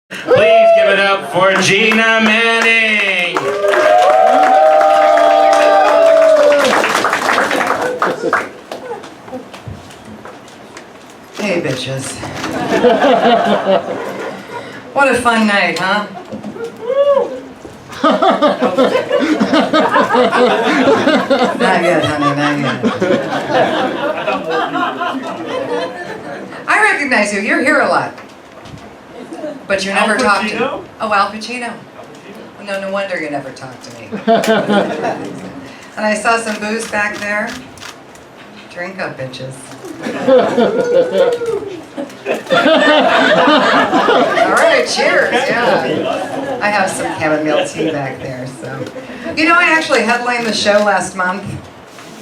Please give it up for Gina Manning. Hey, bitches. What a fun night, huh? Not yet, honey, not yet. I recognize you. You're here a lot. But you never talk to me. Oh, Al Pacino? No, no wonder you never talk to me. And I saw some booze back there. Drink up, bitches. All right, cheers, yeah. I have some chamomile tea back there, so. You know, I actually headlined the show last month.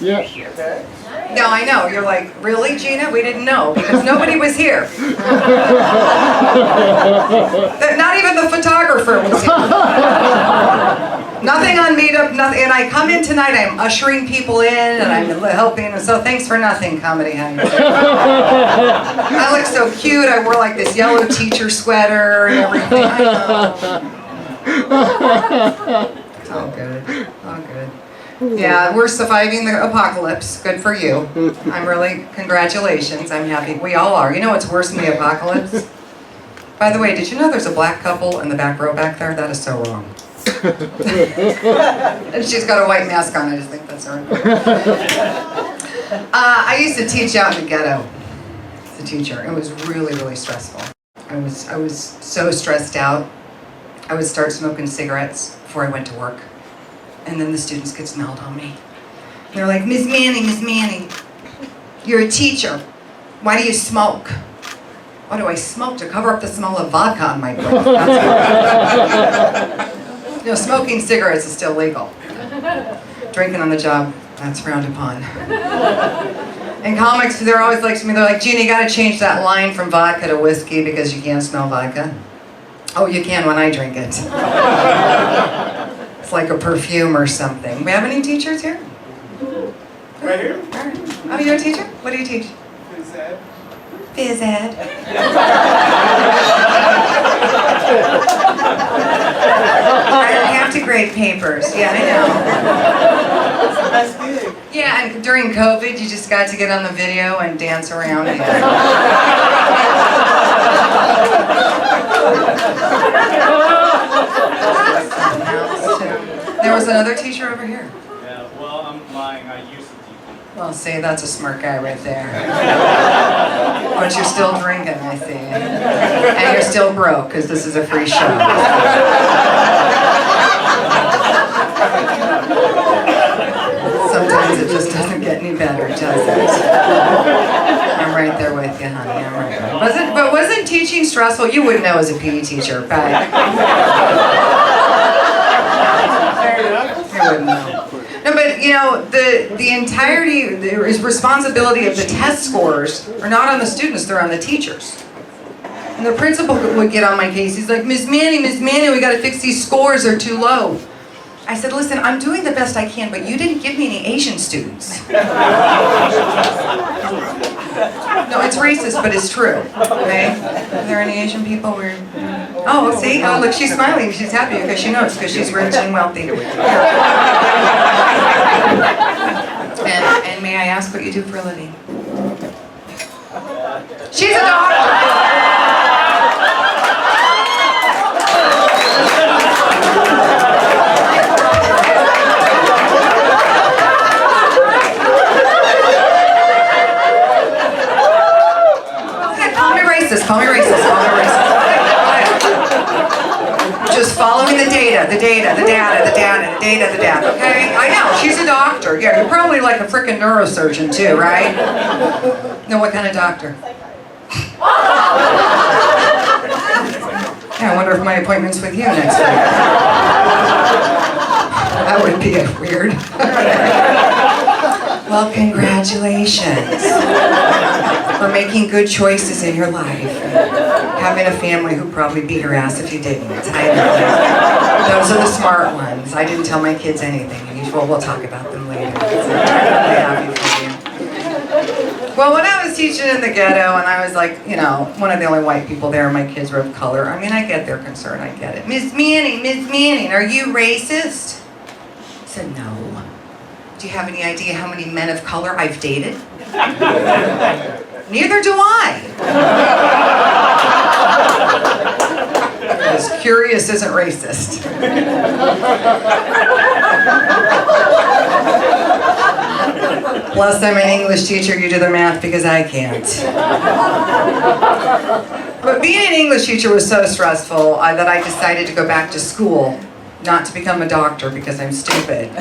Yeah. No, I know. You're like, really, Gina? We didn't know, because nobody was here. Not even the photographer was here. Nothing on Meetup, nothing. And I come in tonight, I'm ushering people in, and I'm helping, and so thanks for nothing, comedy, honey. I look so cute. I wore like this yellow teacher sweater and everything. I know. It's all good. All good. Yeah, we're surviving the apocalypse. Good for you. I'm really, congratulations. I'm happy. We all are. You know what's worse than the apocalypse? By the way, did you know there's a black couple in the back row back there? That is so wrong. And she's got a white mask on. I just think that's her. I used to teach out in the ghetto as a teacher. It was really, really stressful. I was so stressed out. I would start smoking cigarettes before I went to work. And then the students could smell it on me. They're like, Miss Manning, you're a teacher. Why do you smoke? Why do I smoke? To cover up the smell of vodka on my breath. You know, smoking cigarettes is still legal. Drinking on the job, that's frowned upon. In comics, they're always like to me, they're like, Gina, you gotta change that line from vodka to whiskey because you can't smell vodka. Oh, you can when I drink it. It's like a perfume or something. We have any teachers here? Right here. Oh, you're a teacher? What do you teach? Phys ed. Phys ed. I have to grade papers. Yeah, I know. That's good. Yeah, and during COVID, you just got to get on the video and dance around. There was another teacher over here. Yeah, well, I'm lying. I used to teach. Well, see, that's a smart guy right there. But you're still drinking, I see. And you're still broke, because this is a free show. Sometimes it just doesn't get any better, does it? I'm right there with you, honey. I'm right there. Wasn't teaching stressful? You wouldn't know as a PE teacher, but you wouldn't know. No, but you know, the entirety, the responsibility of the test scores are not on the students, they're on the teachers. And the principal would get on my case. He's like, Miss Manning, we gotta fix these scores, they're too low. I said, listen, I'm doing the best I can, but you didn't give me any Asian students. No, it's racist, but it's true, okay? Are there any Asian people where... Oh, see? Oh, look, she's smiling. She's happy because she knows, because she's rich and wealthy. And may I ask what you do for a living? She's a doctor! Call me racist. Just following the data, okay? I know, she's a doctor. Yeah, you're probably like a frickin' neurosurgeon too, right? No, what kind of doctor? Yeah, I wonder if my appointment's with you next week. That would be weird. Well, congratulations for making good choices in your life. Having a family who'd probably beat your ass if you didn't. I know. Those are the smart ones. I didn't tell my kids anything. Well, we'll talk about them later. I'm really happy for you. Well, when I was teaching in the ghetto and I was like, you know, one of the only white people there and my kids were of color, I mean, I get their concern, I get it. Miss Manning, are you racist? I said, no. Do you have any idea how many men of color I've dated? Neither do I. Because curious isn't racist. Plus, I'm an English teacher, you do the math because I can't. But being an English teacher was so stressful that I decided to go back to school, not to become a doctor because I'm stupid.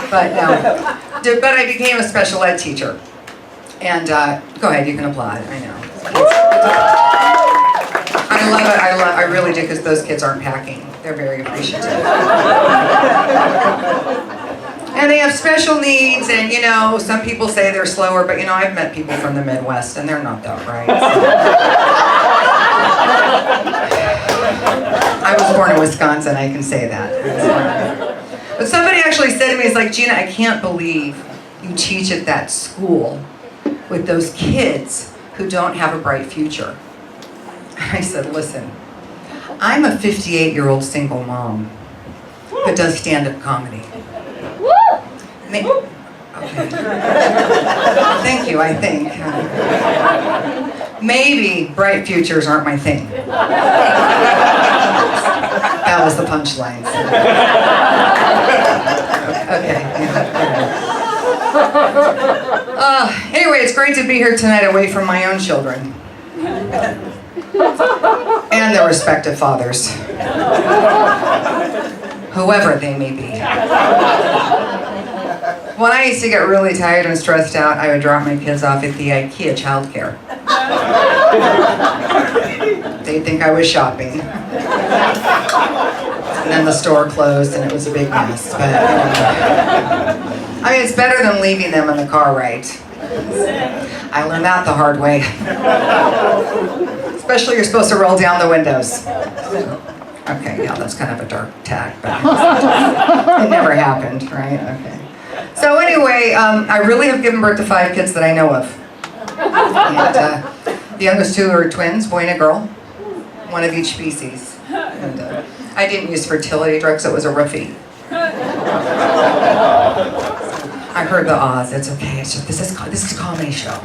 But I became a special ed teacher. And go ahead, you can applaud, I know. I love it, I really do, because those kids aren't packing. They're very appreciative. And they have special needs, and you know, some people say they're slower, but you know, I've met people from the Midwest, and they're not that bright. I was born in Wisconsin, I can say that. But somebody actually said to me, it's like, Gina, I can't believe you teach at that school with those kids who don't have a bright future. I said, listen, I'm a 58-year-old single mom who does stand-up comedy. Okay. Thank you, I think. Maybe bright futures aren't my thing. That was the punchline. Okay. Anyway, it's great to be here tonight away from my own children. And their respective fathers. Whoever they may be. When I used to get really tired and stressed out, I would drop my kids off at the IKEA childcare. They'd think I was shopping. And then the store closed and it was a big mess. But, I mean, it's better than leaving them in the car ride. I learned that the hard way. Especially you're supposed to roll down the windows. Okay, yeah, that's kind of a dark tag, but it never happened, right? Okay. So anyway, I really have given birth to 5 kids that I know of. And the youngest 2 are twins, boy and a girl, one of each species. And I didn't use fertility drugs, it was a roofie. I heard the ahs, it's okay, it's just, this is a comedy show.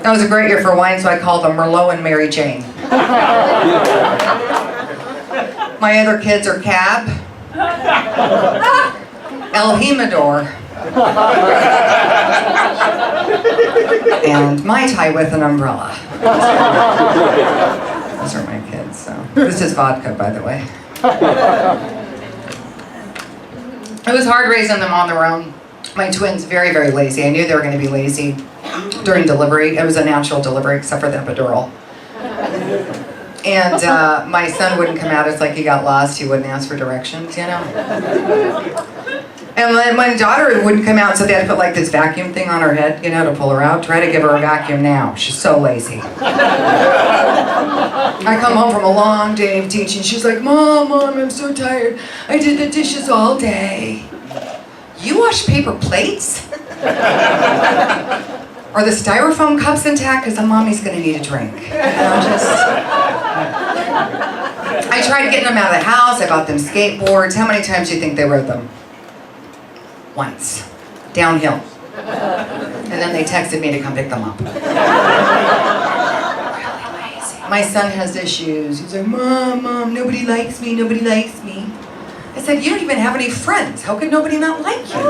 That was a great year for wine, so I called them Merlot and Mary Jane. My other kids are Cab, El Jimador, and Mai Tai with an umbrella. Those are my kids, so. This is vodka, by the way. It was hard raising them on their own. My twins, very, very lazy. I knew they were going to be lazy during delivery. It was a natural delivery, except for the epidural. And my son wouldn't come out. It's like he got lost. He wouldn't ask for directions, you know? And then my daughter wouldn't come out, so they had to put like this vacuum thing on her head, you know, to pull her out. Try to give her a vacuum now. She's so lazy. I come home from a long day of teaching. She's like, Mom, I'm so tired. I did the dishes all day. You wash paper plates? Are the styrofoam cups intact? Because mommy's going to need a drink. I tried getting them out of the house. I bought them skateboards. How many times do you think they rode them? Once. Downhill. And then they texted me to come pick them up. Really lazy. My son has issues. He's like, Mom, nobody likes me. I said, you don't even have any friends. How could nobody not like you?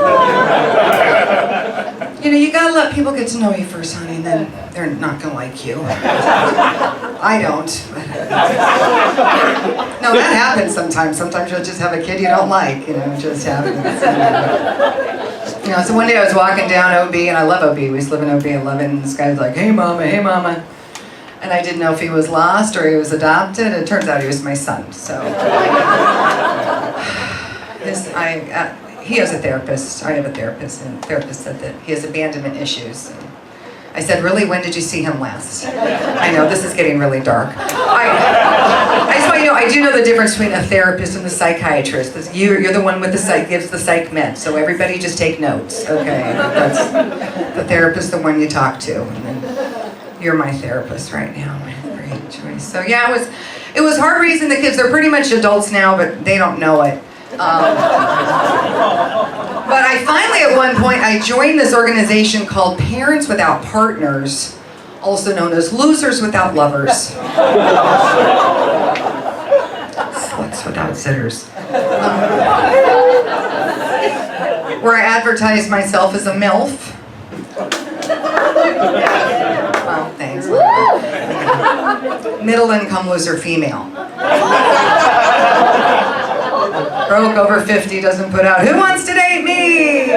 You know, you gotta let people get to know you first, honey, and then they're not gonna like you. I don't. No, that happens sometimes. Sometimes you'll just have a kid you don't like, you know, it just happens. You know, so one day I was walking down OB, and I love OB. We used to live in OB 11, and this guy was like, hey, mama. And I didn't know if he was lost or he was adopted. It turns out he was my son, so. He has a therapist. I have a therapist, and the therapist said that he has abandonment issues. And I said, really, when did you see him last? I know, this is getting really dark. I I do know the difference between a therapist and a psychiatrist. You're the one with the psych, gives the psych meds, so everybody just take notes, okay? That's the therapist, the one you talk to. And then you're my therapist right now. Great choice. So yeah, it was hard raising the kids. They're pretty much adults now, but they don't know it. But I finally, at one point, I joined this organization called Parents Without Partners, also known as Losers Without Lovers. Sluts Without Sitters. Where I advertise myself as a MILF. Well, thanks. Middle income loser female. Broke over 50, doesn't put out, who wants to date me?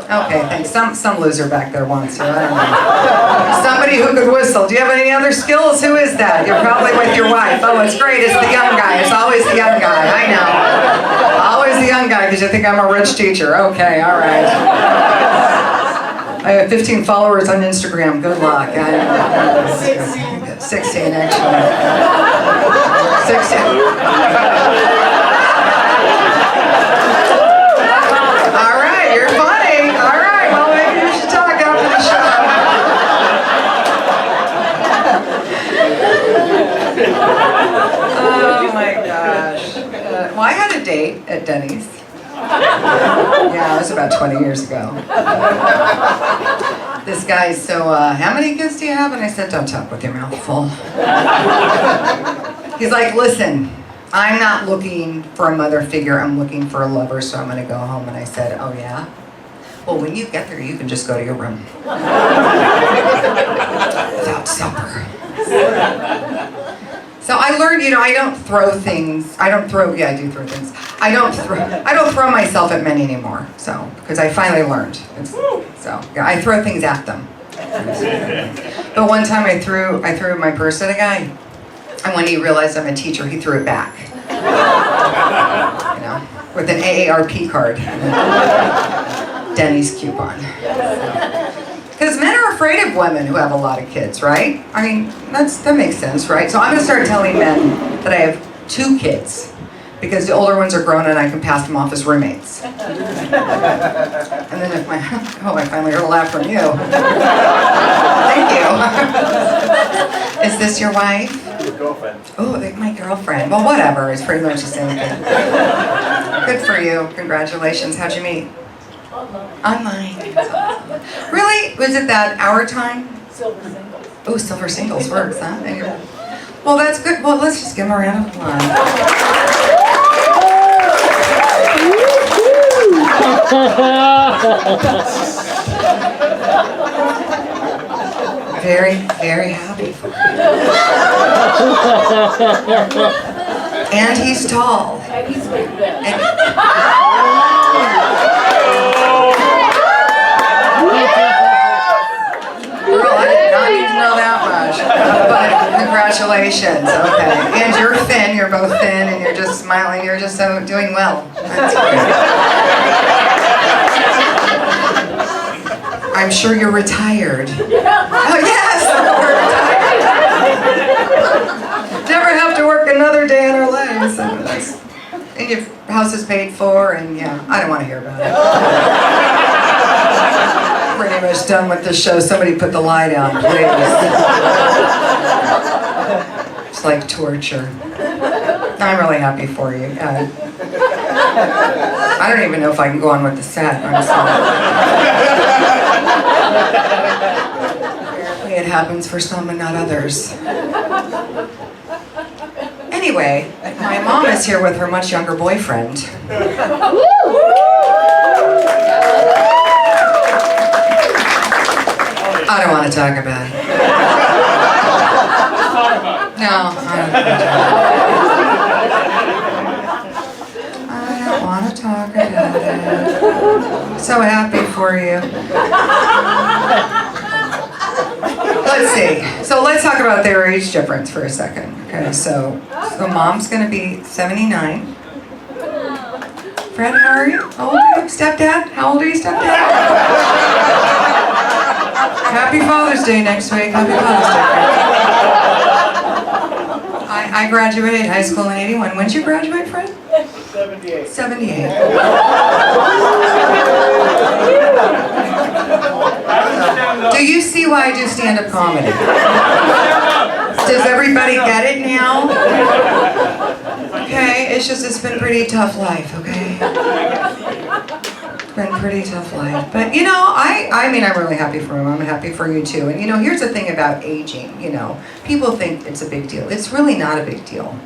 Okay, thanks. Some loser back there wants you. I don't know. Somebody who could whistle. Do you have any other skills? Who is that? You're probably with your wife. Oh, it's great. It's the young guy. It's always the young guy. I know. Always the young guy because you think I'm a rich teacher. Okay, all right. I have 15 followers on Instagram. Good luck. 16 actually. 16. All right, you're funny. All right, well maybe you should talk after the show. Oh my gosh. Well, I had a date at Denny's. Yeah, it was about 20 years ago. This guy's so, how many kids do you have? And I said, don't talk with your mouth full. He's like, listen, I'm not looking for a mother figure, I'm looking for a lover, so I'm gonna go home. And I said, oh yeah? Well, when you get there, you can just go to your room. Without supper. So I learned, I don't throw things. I do throw things. I don't throw myself at men anymore. So, because I finally learned. I throw things at them. But one time I threw my purse at a guy, and when he realized I'm a teacher, he threw it back. With an AARP card. Denny's coupon. Because men are afraid of women who have a lot of kids, right? I mean, that makes sense, right? So I'm going to start telling men that I have 2 kids, because the older ones are grown and I can pass them off as roommates. And then if I finally heard a laugh from you. Thank you. Is this your wife? Your girlfriend. Oh, my girlfriend. Well, whatever. It's pretty much the same thing. Good for you. Congratulations. How'd you meet? Online. Really? Was it that hour time? Silver singles. Oh, silver singles works, huh? Well, that's good. Well, let's just give him a round of applause. Very, very happy for him. And he's tall. And he's with them. Girl, I did not need to know that much. But congratulations, okay. And you're thin, you're both thin, and you're just smiling, you're just so doing well. That's great. I'm sure you're retired. Oh yes, we're retired. Never have to work another day in our lives. And your house is paid for, and yeah, I don't want to hear about it. Pretty much done with this show. Somebody put the light out, please. It's like torture. I'm really happy for you. I don't even know if I can go on with the set. I'm sorry. Apparently it happens for some and not others. Anyway, my mom is here with her much younger boyfriend. I don't want to talk about it. No, I don't want to talk about it. So happy for you. Let's see. So let's talk about their age difference for a second. Okay, so mom's going to be 79. Fred, how are you? How old are you? Stepdad? How old are you, stepdad? Happy Father's Day next week. Happy Father's Day. I graduated high school in 81. When did you graduate, Fred? 78. 78. Do you see why I do stand-up comedy? Does everybody get it now? Okay, it's been pretty tough life, okay? It's been pretty tough life. But you know, I mean, I'm really happy for him. I'm happy for you too. And you know, here's the thing about aging, you know, people think it's a big deal. It's really not a big deal.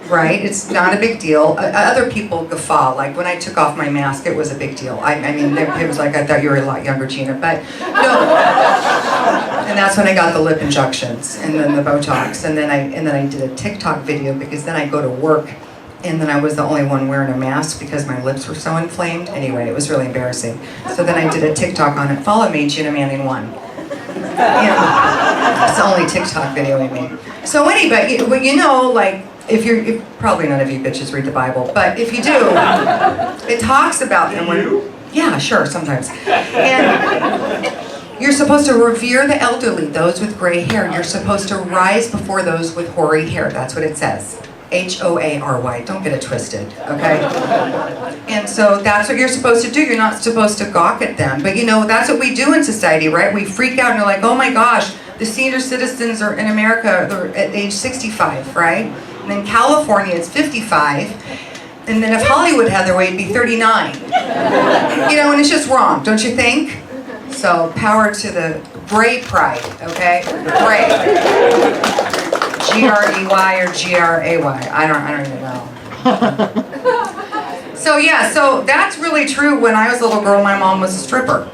Right? It's not a big deal. Other people guffaw. Like when I took off my mask, it was a big deal. I mean, it was like, I thought you were a lot younger, Gina. But no. And that's when I got the lip injections and then the Botox. And then I did a TikTok video because then I go to work and then I was the only one wearing a mask because my lips were so inflamed. Anyway, it was really embarrassing. So then I did a TikTok on it. Follow me, Gina Manning 1. Yeah. It's the only TikTok video I made. So anyway, you know, like, if probably none of you bitches read the Bible, but if you do, it talks about them when, yeah, sure, sometimes. And you're supposed to revere the elderly, those with gray hair. You're supposed to rise before those with hoary hair. That's what it says. Hoary. Don't get it twisted, okay? And so that's what you're supposed to do. You're not supposed to gawk at them. But you know, that's what we do in society, right? We freak out and we're like, oh my gosh, the senior citizens are in America, they're at age 65, right? And in California, it's 55. And then if Hollywood had their way, it'd be 39. You know, and it's just wrong, don't you think? So power to the gray pride, okay? Gray. G-R-E-Y or G-R-A-Y. I don't even know. So yeah, so that's really true. When I was a little girl, my mom was a stripper.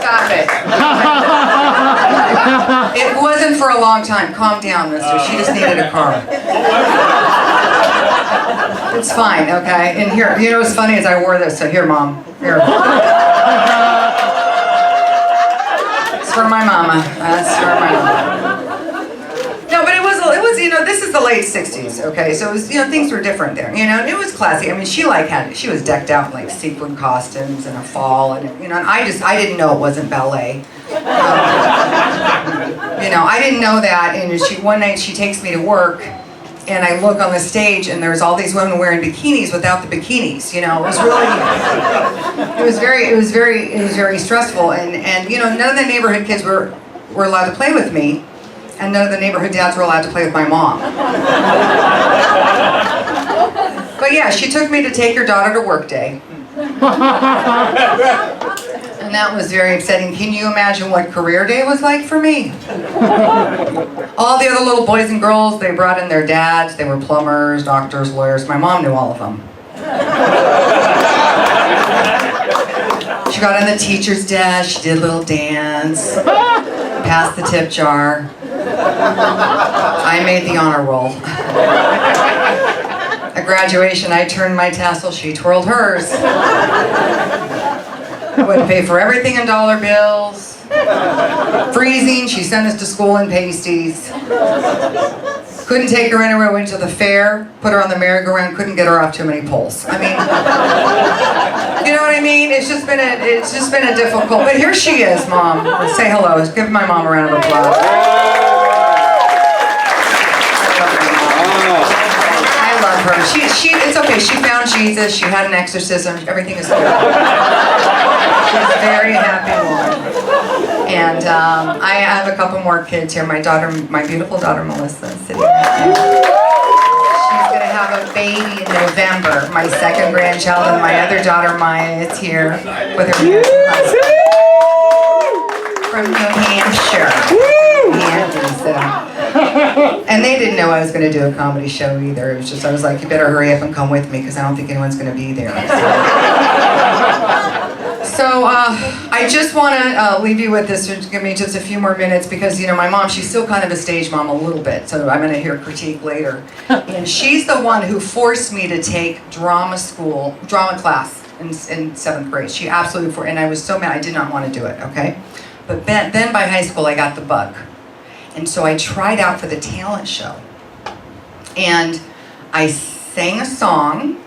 Stop it. It wasn't for a long time. Calm down, mister. She just needed a car. It's fine, okay? And here, you know what's funny is I wore this, so here, Mom. Here. It's for my mama. That's for my mama. No, but it was, you know, this is the late 60s, okay? So it was, you know, things were different there, you know, and it was classy. I mean, she was decked out in like sequin costumes and a fall, and you know, and I didn't know it wasn't ballet. You know, I didn't know that, and one night she takes me to work, and I look on the stage, and there's all these women wearing bikinis without the bikinis. You know, it was really, it was very stressful, and you know, none of the neighborhood kids were allowed to play with me. And none of the neighborhood dads were allowed to play with my mom. But yeah, she took me to take her daughter to work day. And that was very upsetting. Can you imagine what career day was like for me? All the other little boys and girls, they brought in their dads. They were plumbers, doctors, lawyers. My mom knew all of them. She got on the teacher's desk. She did a little dance. Passed the tip jar. I made the honor roll. At graduation, I turned my tassel, she twirled hers. I would pay for everything in dollar bills. Freezing, she sent us to school in pasties. Couldn't take her anywhere, went to the fair, put her on the merry-go-round, couldn't get her off too many poles. I mean, you know what I mean? It's just been a difficult, but here she is, Mom. Say hello, give my mom a round of applause. I love her. It's okay, she found Jesus, she had an exorcism, everything is good. She's a very happy woman. And I have a couple more kids here. My beautiful daughter Melissa is sitting right there. She's going to have a baby in November. My second grandchild, and my other daughter Maya is here with her husband from New Hampshire. And they didn't know I was going to do a comedy show either. It was just, I was like, you better hurry up and come with me because I don't think anyone's going to be there. So I just want to leave you with this, give me just a few more minutes because, you know, my mom, she's still kind of a stage mom a little bit, so I'm going to hear critique later. And she's the one who forced me to take drama class in 7th grade. She absolutely and I was so mad, I did not want to do it, okay? But then by high school, I got the bug. And so I tried out for the talent show. And I sang a song,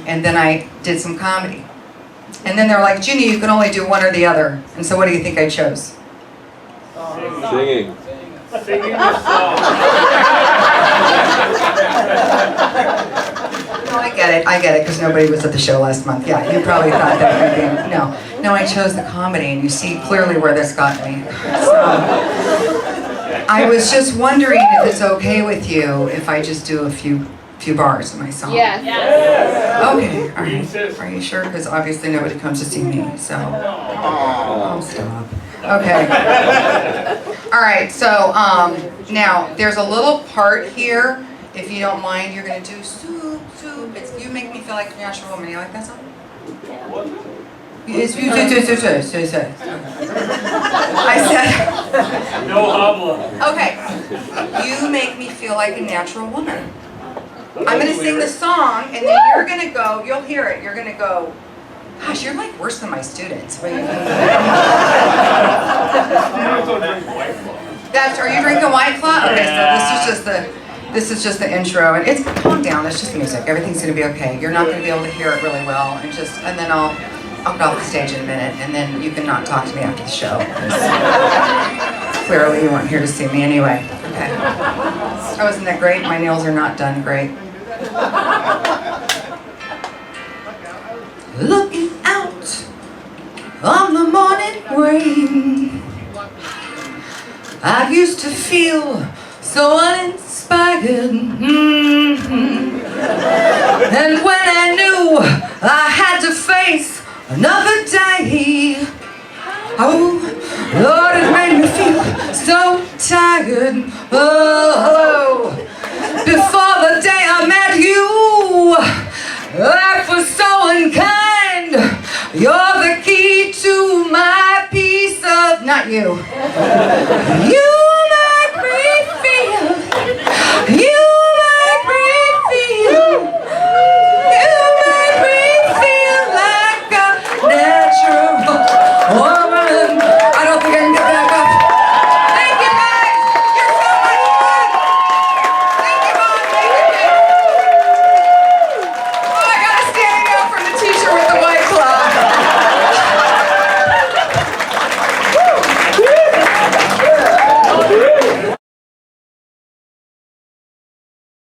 and then I did some comedy. And then they're like, Ginny, you can only do one or the other. And so what do you think I chose? Singing. Singing the song. No, I get it, because nobody was at the show last month. Yeah, you probably thought that would be, no, I chose the comedy, and you see clearly where this got me. So, I was just wondering if it's okay with you if I just do a few bars of my song. Yes. Okay, all right. Are you sure? Because obviously nobody comes to see me, so. Oh, stop. Okay. All right, so now there's a little part here. If you don't mind, you're gonna do soup. You make me feel like a natural woman. You like that song? It's I said. No habla. Okay. You make me feel like a natural woman. I'm gonna sing the song, and then you're gonna go. You'll hear it. You're gonna go. Gosh, you're like worse than my students. What do you think? Are you drinking White Claw? Okay, so this is just the intro, and it's calm down. It's just music. Everything's gonna be okay. You're not gonna be able to hear it really well, and then I'll get off the stage in a minute, and then you can not talk to me after the show. Clearly, you weren't here to see me anyway. Okay. Oh, isn't that great? My nails are not done great. Looking out on the morning rain, I used to feel so uninspired. And when I knew I had to face another day, oh, Lord, it made me feel so tired. Oh, before the day I met you, life was so unkind. You're the key to my peace of, not you. You